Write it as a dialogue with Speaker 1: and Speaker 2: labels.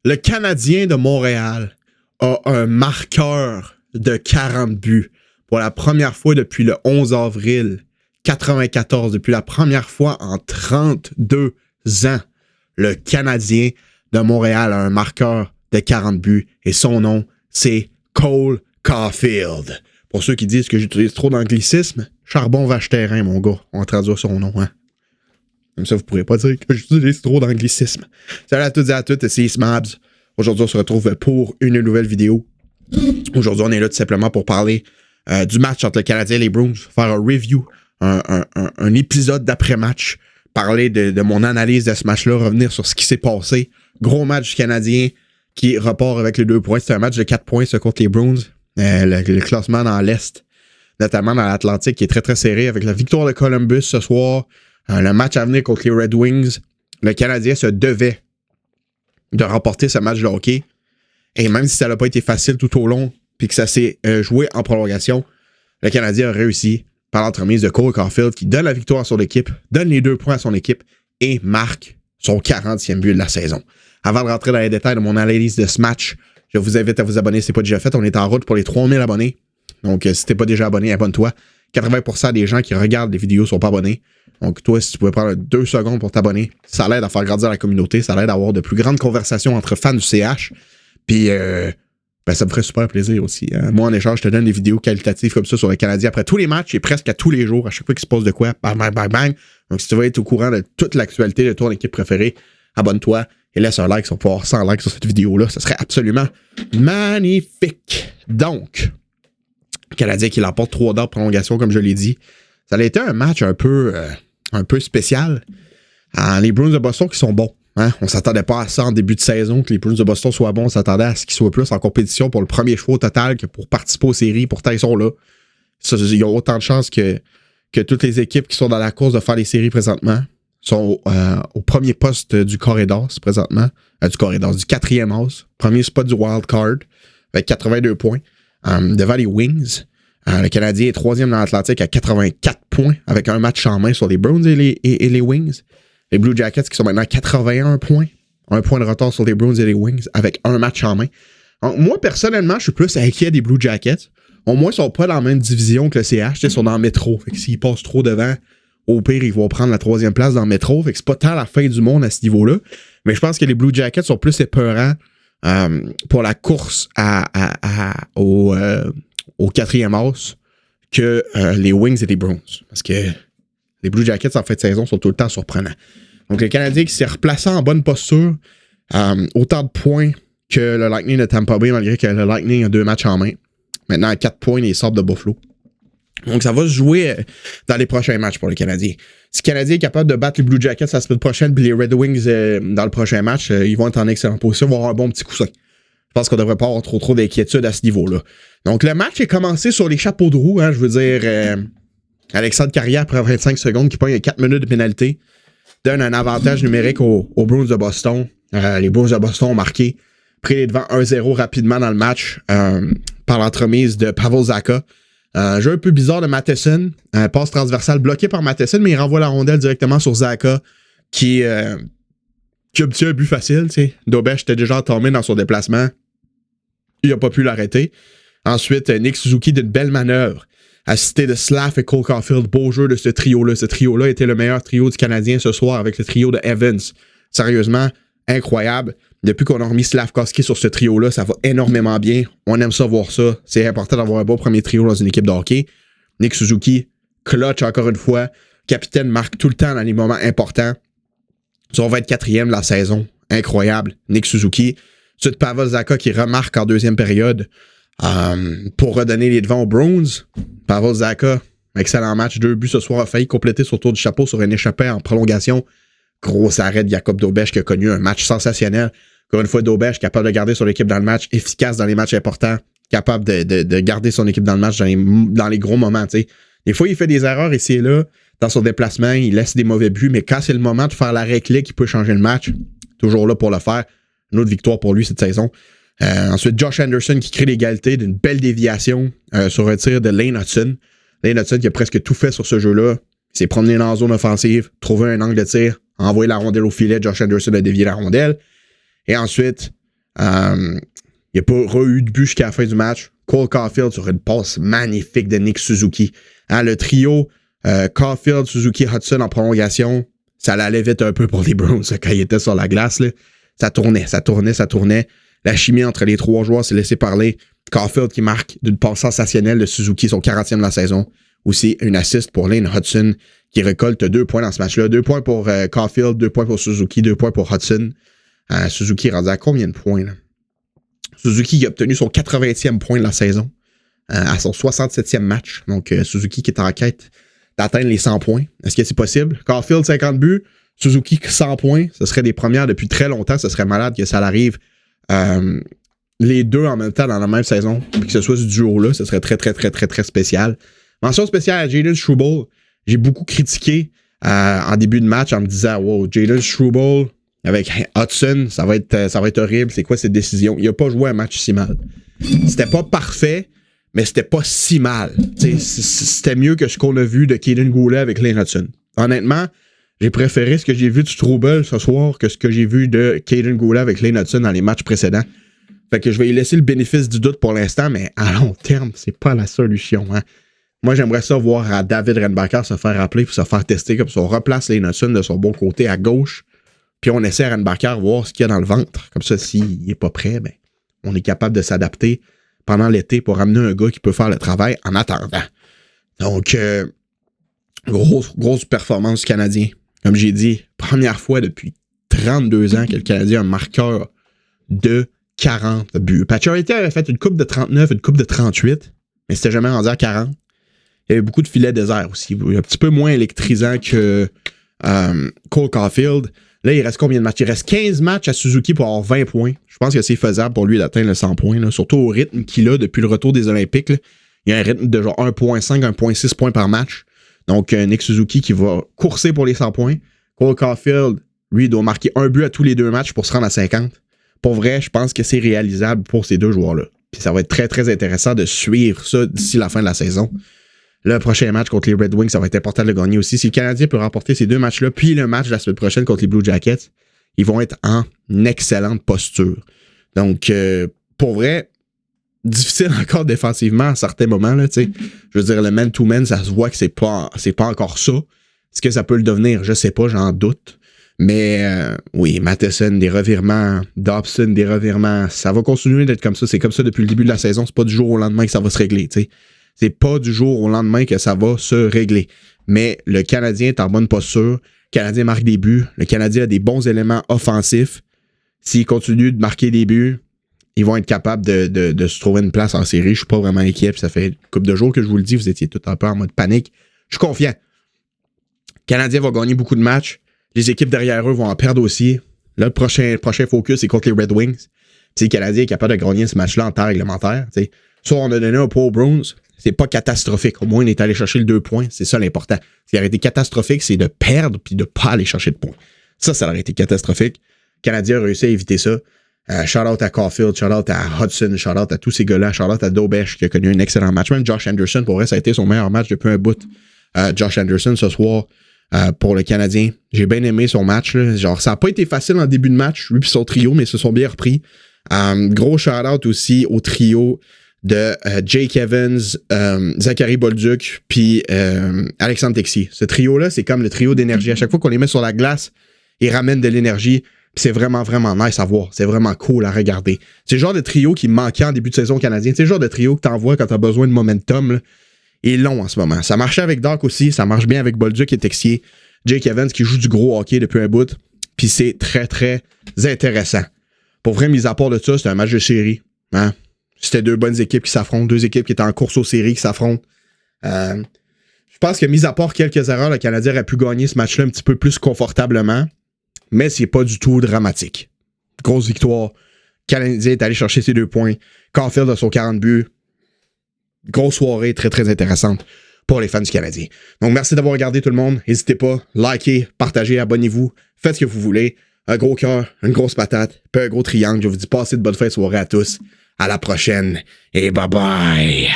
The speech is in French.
Speaker 1: Le Canadien de Montréal a un marqueur de 40 buts pour la première fois depuis le 11 avril 94, depuis la première fois en 32 ans. Le Canadien de Montréal a un marqueur de 40 buts et son nom, c'est Cole Caulfield. Pour ceux qui disent que j'utilise trop d'anglicisme, charbon vache-terrain, mon gars. On va traduire son nom, hein. Comme ça, vous pourrez pas dire que j'utilise trop d'anglicisme. Salut à toutes et à toutes, c'est Smabs. Aujourd'hui, on se retrouve pour une nouvelle vidéo. Aujourd'hui, on est là tout simplement pour parler du match entre le Canadien et les Bruins, faire un review, un épisode d'après-match, parler de mon analyse de ce match-là, revenir sur ce qui s'est passé. Gros match du Canadien qui repart avec les 2 points. C'est un match de 4 points ça, contre les Bruins. Le classement dans l'Est, notamment dans l'Atlantique, qui est très très serré avec la victoire de Columbus ce soir. Le match à venir contre les Red Wings. Le Canadien se devait de remporter ce match de hockey. Et même si ça n'a pas été facile tout au long, puis que ça s'est joué en prolongation, le Canadien a réussi par l'entremise de Cole Caulfield qui donne la victoire à son équipe, donne les 2 points à son équipe et marque son 40e but de la saison. Avant de rentrer dans les détails de mon analyse de ce match, je vous invite à vous abonner si ce n'est pas déjà fait. On est en route pour les 3000 abonnés. Donc, si tu n'es pas déjà abonné, abonne-toi. 80% des gens qui regardent les vidéos ne sont pas abonnés. Donc, toi, si tu pouvais prendre 2 secondes pour t'abonner, ça l'aide à faire grandir la communauté. Ça l'aide à avoir de plus grandes conversations entre fans du CH. Puis, ça me ferait super plaisir aussi. Hein. Moi, en échange, je te donne des vidéos qualitatives comme ça sur le Canadien après tous les matchs et presque à tous les jours, à chaque fois qu'il se passe de quoi, bang, bang, bang, bang. Donc, si tu veux être au courant de toute l'actualité de ton équipe préférée, abonne-toi et laisse un like si on peut avoir 100 likes sur cette vidéo-là. Ça serait absolument magnifique. Donc, le Canadien qui l'emporte 3 d'or de prolongation, comme je l'ai dit. Ça a été un match un peu spécial. Les Bruins de Boston qui sont bons. Hein? On s'attendait pas à ça en début de saison, que les Bruins de Boston soient bons. On s'attendait à ce qu'ils soient plus en compétition pour le premier choix au total que pour participer aux séries. Pourtant, ils sont là. Ils ont autant de chances que toutes les équipes qui sont dans la course de faire les séries présentement. Sont au premier poste du corridor présentement. Du 4e as. Premier spot du wild card avec 82 points. Devant les Wings. Le Canadien est 3e dans l'Atlantique à 84 points avec un match en main sur les Bruins et les Wings. Les Blue Jackets qui sont maintenant à 81 points. Un point de retard sur les Bruins et les Wings avec un match en main. Donc, moi, personnellement, je suis plus inquiet des Blue Jackets. Au moins, ils sont pas dans la même division que le CH. Ils sont dans le métro. Fait que s'ils passent trop devant, au pire, ils vont prendre la 3e place dans le métro. Fait que c'est pas tant la fin du monde à ce niveau-là. Mais je pense que les Blue Jackets sont plus épeurants pour la course au 4e as que les Wings et les Bruins. Parce que les Blue Jackets en fin de saison sont tout le temps surprenants. Donc le Canadien qui s'est replacé en bonne posture, autant de points que le Lightning de Tampa Bay, malgré que le Lightning a 2 matchs en main. Maintenant à 4 points les Sabres de Buffalo. Donc ça va se jouer dans les prochains matchs pour le Canadien. Si le Canadien est capable de battre les Blue Jackets la semaine prochaine, puis les Red Wings dans le prochain match, ils vont être en excellente position, ils vont avoir un bon petit coussin. Je pense qu'on ne devrait pas avoir trop d'inquiétude à ce niveau-là. Donc, le match est commencé sur les chapeaux de roue. Hein, je veux dire, Alexandre Carrière, après 25 secondes, qui pogne 4 minutes de pénalité, donne un avantage numérique aux Bruins de Boston. Les Bruins de Boston ont marqué, pris les devants 1-0 rapidement dans le match par l'entremise de Pavel Zacha. Jeu un peu bizarre de Matheson. Passe transversale bloqué par Matheson, mais il renvoie la rondelle directement sur Zacha qui obtient un but facile. Dobech était déjà tombé dans son déplacement. Il n'a pas pu l'arrêter. Ensuite, Nick Suzuki d'une belle manœuvre. Assisté de Slav et Cole Caulfield. Beau jeu de ce trio-là. Ce trio-là était le meilleur trio du Canadien ce soir avec le trio de Evans. Sérieusement, incroyable. Depuis qu'on a remis Slavkovski sur ce trio-là, ça va énormément bien. On aime ça voir ça. C'est important d'avoir un bon premier trio dans une équipe de hockey. Nick Suzuki, clutch encore une fois. Capitaine marque tout le temps dans les moments importants. Son 24e de la saison. Incroyable. Nick Suzuki. Ensuite, Pavel Zacha qui remarque en 2e période pour redonner les devants aux Bruins. Pavel Zacha, excellent match. 2 buts ce soir, a failli compléter son tour du chapeau sur un échappé en prolongation. Gros arrêt de Jacob Dobech qui a connu un match sensationnel. Encore une fois, Dobech capable de garder son équipe dans le match, efficace dans les matchs importants, capable de garder son équipe dans le match dans les gros moments. T'sais. Des fois, il fait des erreurs ici et là dans son déplacement, il laisse des mauvais buts, mais quand c'est le moment de faire l'arrêt clé qui peut changer le match, toujours là pour le faire. Une autre victoire pour lui cette saison. Ensuite, Josh Anderson qui crée l'égalité d'une belle déviation sur un tir de Lane Hudson. Lane Hudson qui a presque tout fait sur ce jeu-là. Il s'est promené dans la zone offensive, trouvé un angle de tir, envoyé la rondelle au filet. Josh Anderson a dévié la rondelle. Et ensuite, Il n'y a pas eu de but jusqu'à la fin du match. Cole Caulfield sur une passe magnifique de Nick Suzuki. Hein, le trio Caulfield, Suzuki, Hudson en prolongation, ça allait vite un peu pour les Browns quand ils étaient sur la glace. Là. Ça tournait. La chimie entre les trois joueurs s'est laissée parler. Caulfield qui marque d'une passe sensationnelle de Suzuki, son 40e de la saison. Aussi une assist pour Lane Hudson qui récolte 2 points dans ce match-là. 2 points pour Caulfield, 2 points pour Suzuki, 2 points pour Hudson. Suzuki est rendu à combien de points? Là? Suzuki a obtenu son 80e point de la saison à son 67e match. Donc Suzuki qui est en quête d'atteindre les 100 points. Est-ce que c'est possible? Caulfield, 50 buts. Suzuki, 100 points. Ce serait des premières depuis très longtemps. Ce serait malade que ça arrive les deux en même temps dans la même saison. Puis que ce soit ce duo-là. Ce serait très, très, très, très, très spécial. Mention spéciale à Jayden Struble. J'ai beaucoup critiqué en début de match en me disant « Wow, Jayden Struble avec Hudson, ça va être horrible. C'est quoi cette décision? » Il n'a pas joué un match si mal. C'était pas parfait, mais c'était pas si mal. C'était mieux que ce qu'on a vu de Caden Goulet avec Lane Hudson. Honnêtement, j'ai préféré ce que j'ai vu de Struble ce soir que ce que j'ai vu de Caden Goulet avec Lane Hudson dans les matchs précédents. Fait que je vais y laisser le bénéfice du doute pour l'instant, mais à long terme, c'est pas la solution. Hein. Moi, j'aimerais ça voir à David Renbacker se faire appeler pour se faire tester comme ça. On replace Lane Hudson de son bon côté à gauche, puis on essaie à Renbacker voir ce qu'il y a dans le ventre. Comme ça, s'il n'est pas prêt, ben, on est capable de s'adapter pendant l'été pour amener un gars qui peut faire le travail en attendant. Donc, grosse performance du Canadien. Comme j'ai dit, première fois depuis 32 ans que le Canadien a un marqueur de 40 buts. Pacioretty avait fait une coupe de 39, une coupe de 38, mais c'était jamais rendu à 40. Il y avait beaucoup de filets déserts aussi. Un petit peu moins électrisant que Cole Caulfield. Là, il reste combien de matchs? Il reste 15 matchs à Suzuki pour avoir 20 points. Je pense que c'est faisable pour lui d'atteindre le 100 points. Là. Surtout au rythme qu'il a depuis le retour des Olympiques. Là. Il y a un rythme de genre 1.5, 1.6 points par match. Donc, Nick Suzuki qui va courser pour les 100 points. Cole Caulfield, lui, il doit marquer un but à tous les 2 matchs pour se rendre à 50. Pour vrai, je pense que c'est réalisable pour ces deux joueurs-là. Puis ça va être très, très intéressant de suivre ça d'ici la fin de la saison. Le prochain match contre les Red Wings, ça va être important de le gagner aussi. Si le Canadien peut remporter ces 2 matchs-là, puis le match de la semaine prochaine contre les Blue Jackets, ils vont être en excellente posture. Donc, pour vrai, difficile encore défensivement à certains moments. Là, je veux dire, le man-to-man, ça se voit que c'est pas encore ça. Est-ce que ça peut le devenir? Je sais pas, j'en doute. Mais oui, Matheson, des revirements, Dobson, des revirements, ça va continuer d'être comme ça. C'est comme ça depuis le début de la saison. C'est pas du jour au lendemain que ça va se régler. T'sais. C'est pas du jour au lendemain que ça va se régler. Mais le Canadien est en bonne posture. Le Canadien marque des buts. Le Canadien a des bons éléments offensifs. S'ils continuent de marquer des buts, ils vont être capables de se trouver une place en série. Je suis pas vraiment inquiet. Ça fait une couple de jours que je vous le dis. Vous étiez tout un peu en mode panique. Je suis confiant. Le Canadien va gagner beaucoup de matchs. Les équipes derrière eux vont en perdre aussi. Là, le prochain focus, c'est contre les Red Wings. Si le Canadien est capable de gagner ce match-là en temps réglementaire, soit on a donné un point aux Bruins, c'est pas catastrophique. Au moins, on est allé chercher le 2 points. C'est ça l'important. Ce qui aurait été catastrophique, c'est de perdre puis de pas aller chercher de points. Ça aurait été catastrophique. Le Canadien a réussi à éviter ça. Shout-out à Caulfield, shout-out à Hudson, shout-out à tous ces gars-là, shout-out à Dobesch qui a connu un excellent match. Même Josh Anderson, pour vrai, ça a été son meilleur match depuis un bout. Josh Anderson, ce soir, pour le Canadien. J'ai bien aimé son match. Là. Genre, ça n'a pas été facile en début de match, lui et son trio, mais ils se sont bien repris. Gros shout-out aussi au trio de Jake Evans, Zachary Bolduc, puis Alexandre Texier. Ce trio-là, c'est comme le trio d'énergie. À chaque fois qu'on les met sur la glace, ils ramènent de l'énergie. Puis c'est vraiment, vraiment nice à voir. C'est vraiment cool à regarder. C'est le genre de trio qui manquait en début de saison canadien. C'est le genre de trio que t'envoies quand t'as besoin de momentum. Là. Il est long en ce moment. Ça marchait avec Doc aussi. Ça marche bien avec Bolduc et Texier. Jake Evans qui joue du gros hockey depuis un bout. Puis c'est très, très intéressant. Pour vrai, mis à part de ça, c'est un match de série. Hein? C'était 2 bonnes équipes qui s'affrontent. 2 équipes qui étaient en course aux séries qui s'affrontent. Je pense que, mis à part quelques erreurs, le Canadien aurait pu gagner ce match-là un petit peu plus confortablement. Mais c'est pas du tout dramatique. Grosse victoire. Le Canadien est allé chercher ses 2 points. Caulfield a son 40 buts. Grosse soirée, très, très intéressante pour les fans du Canadien. Donc, merci d'avoir regardé tout le monde. N'hésitez pas, likez, partagez, abonnez-vous. Faites ce que vous voulez. Un gros cœur, une grosse patate, puis un gros triangle. Je vous dis passez de bonne fin de soirée à tous. À la prochaine et bye bye.